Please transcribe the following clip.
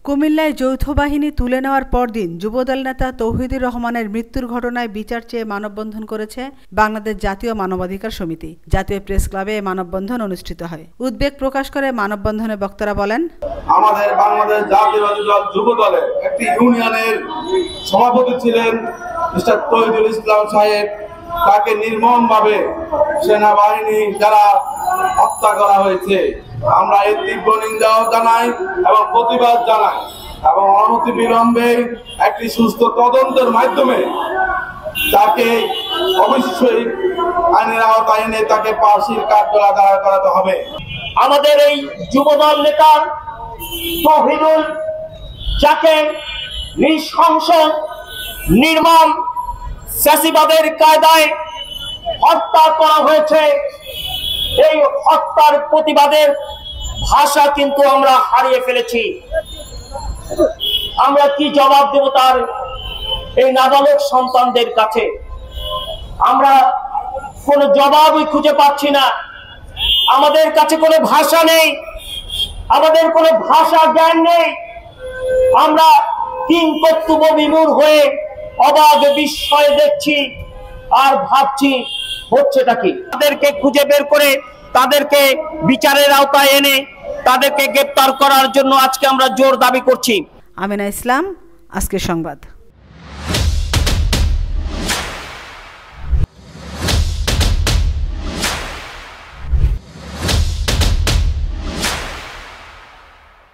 কুমিল্লায় যৌথ বাহিনী তুলে নেওয়ার পরদিন যুবদল নেতা তৌহিদুর রহমানের মৃত্যুর ঘটনায় বিচার চেয়ে মানববন্ধন করেছে বাংলাদেশ জাতীয় মানবাধিকার সমিতি। জাতীয় প্রেস ক্লাবে এই মানববন্ধন অনুষ্ঠিত হয়। উদ্বেগ প্রকাশ করে মানববন্ধনে বক্তারা বলেন, আমাদের বাংলাদেশ জাতীয়তাবাদী দল যুবদলের একটি ইউনিয়নের সভাপতি ছিলেন মিস্টার তৌহিদুল ইসলাম সাহেব। তাকে নির্মমভাবে সেনাবাহিনী দ্বারা হত্যা করা হয়েছে। আমরা এর তীব্র নিন্দাও জানাই এবং প্রতিবাদ জানাই এবং অনতিবিলম্বে একটি সুস্থ তদন্তের মাধ্যমে তাকে অবশ্যই আইনের আওতায় এনে তাকে ফাঁসির কাঠগড়ায় দাঁড় করাতে হবে। আমাদের এই যুবদল নেতা তৌহিদুল, যাকে নৃশংস নির্মম ফ্যাসিবাদের কায়দায় হত্যা করা হয়েছে, এই হত্যার প্রতিবাদের ভাষা কিন্তু আমরা হারিয়ে ফেলেছি। আমরা কি জবাব দেব তার এই নাবালক সন্তানদের কাছে? আমরা কোনো জবাবই খুঁজে পাচ্ছি না। আমাদের কাছে কোনো ভাষা নেই, আমাদের কোনো ভাষা জ্ঞান নেই। আমরা কিংকর্তব্য বিমূঢ় হয়ে অবাক বিস্ময়ে দেখছি আর ভাবছি হচ্ছেটা কি। তাদেরকে খুঁজে বের করে তাদেরকে বিচারের আওতায় এনে তাদেরকে গ্রেফতার করার জন্য আজকে আমরা জোর দাবি করছি। আমিনা ইসলাম, আজকের সংবাদ।